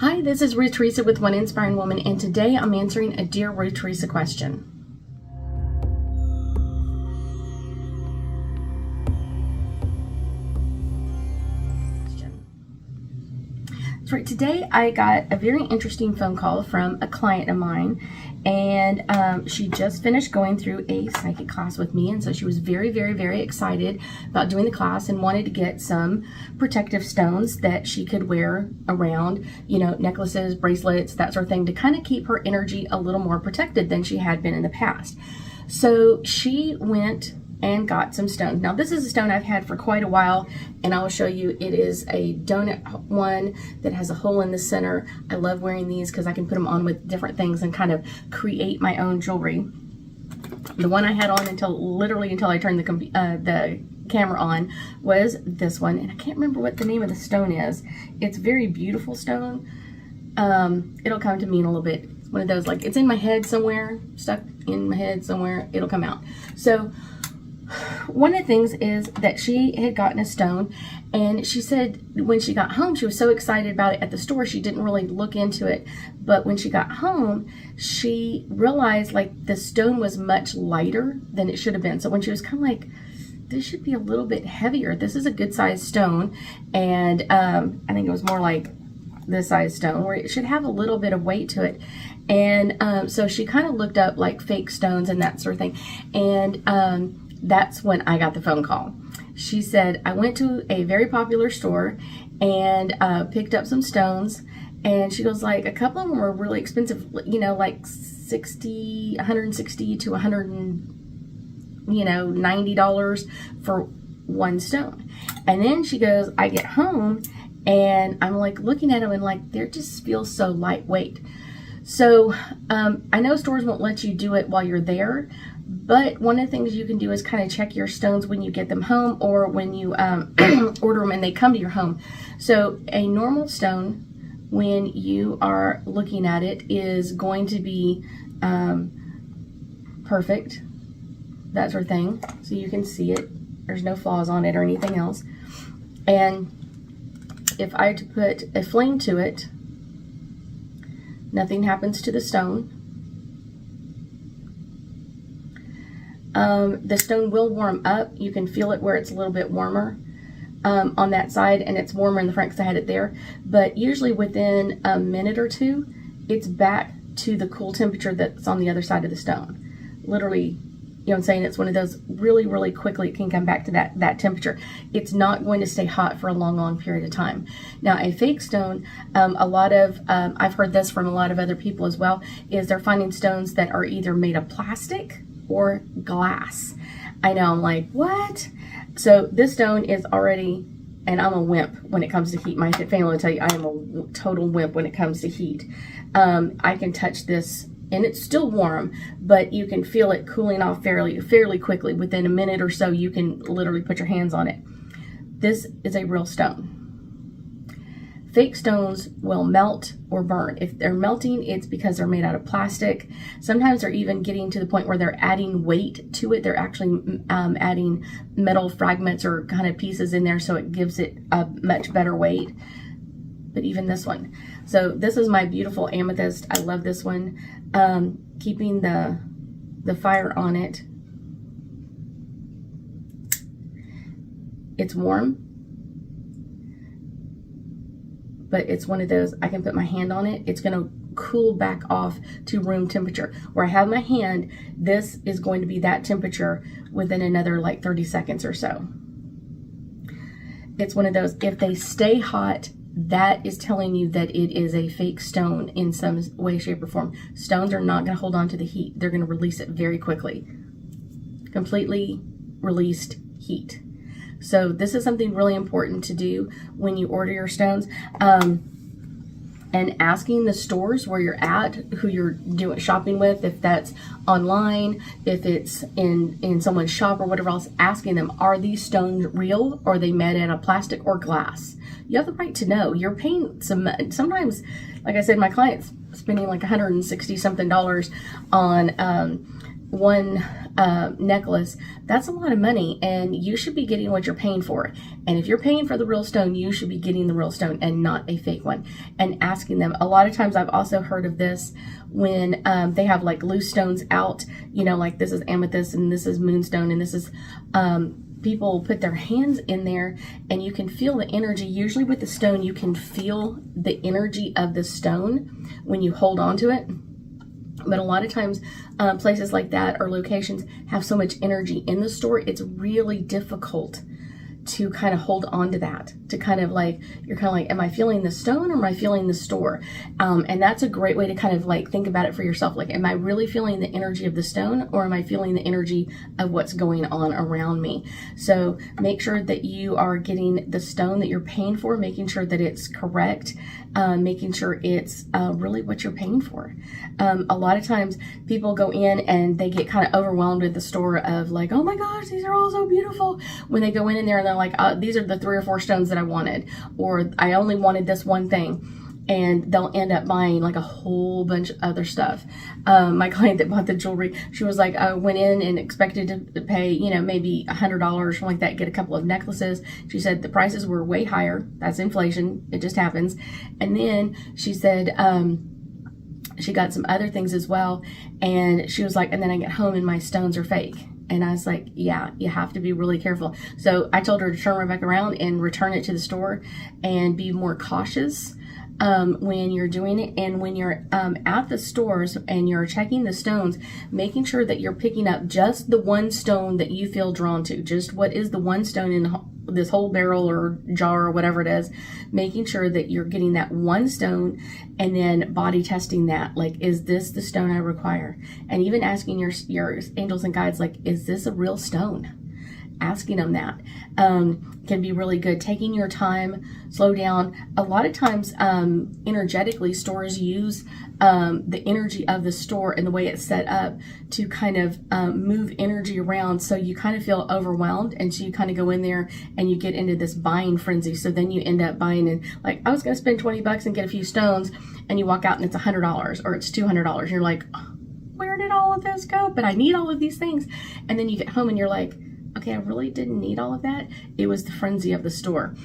Hi, this is Ruth Theresa with One Inspiring Woman, and today I'm answering a Dear Ruth Theresa question. That's right, today I got a very interesting phone call from a client of mine, and she just finished going through a psychic class with me, and so she was very excited about doing the class and wanted to get some protective stones that she could wear around, you know, necklaces, bracelets, that sort of thing, to kind of keep her energy a little more protected than she had been in the past. So she went and got some stones. Now this is a stone I've had for quite a while, and I will show you. It is a donut one that has a hole in the center. I love wearing these because I can put them on with different things and kind of create my own jewelry. The one I had on until I turned the camera on was this one, and I can't remember what the name of the stone is. It's a very beautiful stone. It'll come to me in a little bit. It's one of those, like, it's in my head somewhere, stuck in my head somewhere. It'll come out. So one of the things is that she had gotten a stone, and she said when she got home, she was so excited about it at the store, she didn't really look into it. But when she got home, she realized, like, the stone was much lighter than it should have been. So when she was kind of like, this should be a little bit heavier. This is a good size stone. And I think it was more like this size stone, where it should have a little bit of weight to it. And so she kind of looked up like fake stones and that sort of thing. And that's when I got the phone call. She said, I went to a very popular store and picked up some stones, and she goes, like, a couple of them were really expensive, you know, like $160 to $90 for one stone. And then she goes, I get home and I'm like looking at them and, like, they just feel so lightweight. So I know stores won't let you do it while you're there, but one of the things you can do is kind of check your stones when you get them home, or when you order them and they come to your home. So a normal stone, when you are looking at it, is going to be perfect, that sort of thing. So you can see it. There's no flaws on it or anything else. And if I had to put a flame to it, nothing happens to the stone. The stone will warm up. You can feel it where it's a little bit warmer on that side, and it's warmer in the front because I had it there. But usually within a minute or two, it's back to the cool temperature that's on the other side of the stone. Literally, you know what I'm saying? It's one of those really quickly it can come back to that temperature. It's not going to stay hot for a long period of time. Now, a fake stone, I've heard this from a lot of other people as well, is they're finding stones that are either made of plastic or glass. I know, I'm like, what? So this stone is already, and I'm a wimp when it comes to heat. My family will tell you I am a total wimp when it comes to heat. I can touch this and it's still warm, but you can feel it cooling off fairly quickly. Within a minute or so, you can literally put your hands on it. This is a real stone. Fake stones will melt or burn. If they're melting, it's because they're made out of plastic. Sometimes they're even getting to the point where they're adding weight to it. They're actually adding metal fragments or kind of pieces in there, so it gives it a much better weight. But even this one. So this is my beautiful amethyst. I love this one. Keeping the fire on it. It's warm, but it's one of those, I can put my hand on it. It's going to cool back off to room temperature. Where I have my hand, this is going to be that temperature within another like 30 seconds or so. It's one of those, if they stay hot, that is telling you that it is a fake stone in some way, shape, or form. Stones are not going to hold on to the heat. They're going to release it very quickly. Completely released heat. So this is something really important to do when you order your stones. And asking the stores where you're at, who you're doing shopping with, if that's online, if it's in someone's shop or whatever else, asking them, are these stones real, or are they made out of plastic or glass? You have the right to know. You're paying sometimes, like I said, my clients spending like $160 something on one necklace, that's a lot of money, and you should be getting what you're paying for. And if you're paying for the real stone, you should be getting the real stone and not a fake one. And asking them. A lot of times I've also heard of this when they have like loose stones out, you know, like this is amethyst and this is moonstone and this is people put their hands in there and you can feel the energy. Usually with the stone, you can feel the energy of the stone when you hold on to it. But a lot of times places like that or locations have so much energy in the store, it's really difficult to kind of hold on to that, to kind of like, you're kind of like, am I feeling the stone or am I feeling the store? And that's a great way to kind of like think about it for yourself. Like, am I really feeling the energy of the stone or am I feeling the energy of what's going on around me? So make sure that you are getting the stone that you're paying for, making sure that it's correct, making sure it's really what you're paying for. A lot of times people go in and they get kind of overwhelmed with the store of like, oh my gosh, these are all so beautiful. When they go in there and they're like, these are the 3 or 4 stones that I wanted, or I only wanted this one thing. And they'll end up buying like a whole bunch of other stuff. My client that bought the jewelry, she was like, I went in and expected to pay, you know, maybe $100 or something like that, get a couple of necklaces. She said the prices were way higher. That's inflation. It just happens. And then she said, she got some other things as well. And she was like, and then I get home and my stones are fake. And I was like, yeah, you have to be really careful. So I told her to turn right back around and return it to the store and be more cautious when you're doing it. And when you're at the stores and you're checking the stones, making sure that you're picking up just the one stone that you feel drawn to, just what is the one stone in this whole barrel or jar or whatever it is, making sure that you're getting that one stone and then body testing that, like, is this the stone I require? And even asking your angels and guides, like, is this a real stone? Asking them that can be really good. Taking your time, slow down. A lot of times energetically, stores use the energy of the store and the way it's set up to kind of move energy around, so you kind of feel overwhelmed, and so you kind of go in there and you get into this buying frenzy. So then you end up buying, and like, I was going to spend $20 and get a few stones, and you walk out and it's $100 or it's $200. And you're like, where did all of this go? But I need all of these things. And then you get home and you're like, okay, I really didn't need all of that. It was the frenzy of the store.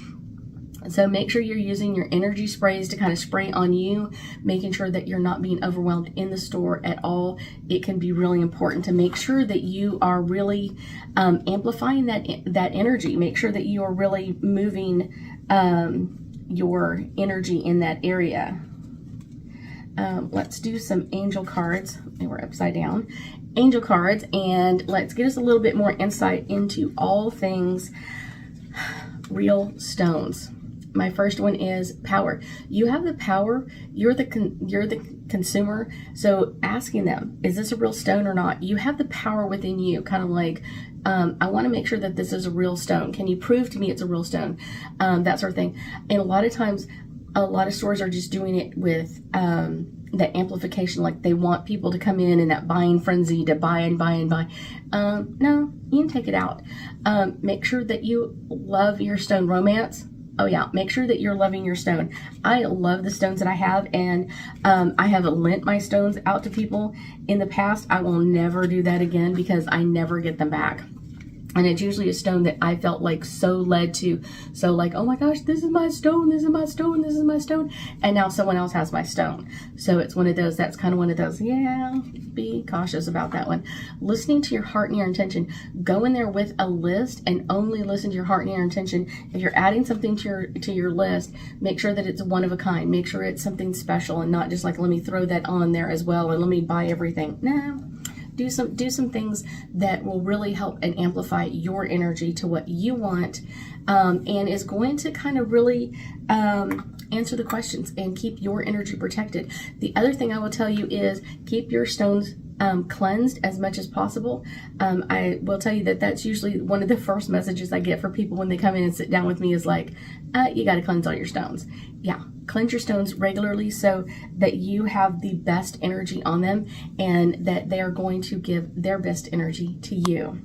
So make sure you're using your energy sprays to kind of spray on you, making sure that you're not being overwhelmed in the store at all. It can be really important to make sure that you are really amplifying that energy. Make sure that you are really moving your energy in that area. Let's do some angel cards. They were upside down. Angel cards, and let's get us a little bit more insight into all things real stones. My first one is power. You have the power. You're the consumer. So asking them, is this a real stone or not? You have the power within you. Kind of like, I want to make sure that this is a real stone. Can you prove to me it's a real stone? That sort of thing. And a lot of times, a lot of stores are just doing it with that amplification, like they want people to come in that buying frenzy to buy and buy and buy. No, you can take it out. Make sure that you love your stone. Romance. Oh yeah, make sure that you're loving your stone. I love the stones that I have, and I have lent my stones out to people in the past. I will never do that again because I never get them back. And it's usually a stone that I felt like so led to. So like, oh my gosh, this is my stone, this is my stone, this is my stone. And now someone else has my stone. So it's one of those, that's kind of one of those, yeah, be cautious about that one. Listening to your heart and your intention. Go in there with a list and only listen to your heart and your intention. If you're adding something to your list, make sure that it's one of a kind. Make sure it's something special and not just like, let me throw that on there as well and let me buy everything. No. Do some things that will really help and amplify your energy to what you want, and is going to kind of really answer the questions and keep your energy protected. The other thing I will tell you is keep your stones cleansed as much as possible. I will tell you that that's usually one of the first messages I get for people when they come in and sit down with me is like, you got to cleanse all your stones. Yeah, cleanse your stones regularly so that you have the best energy on them and that they are going to give their best energy to you.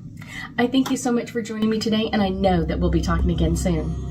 I thank you so much for joining me today, and I know that we'll be talking again soon.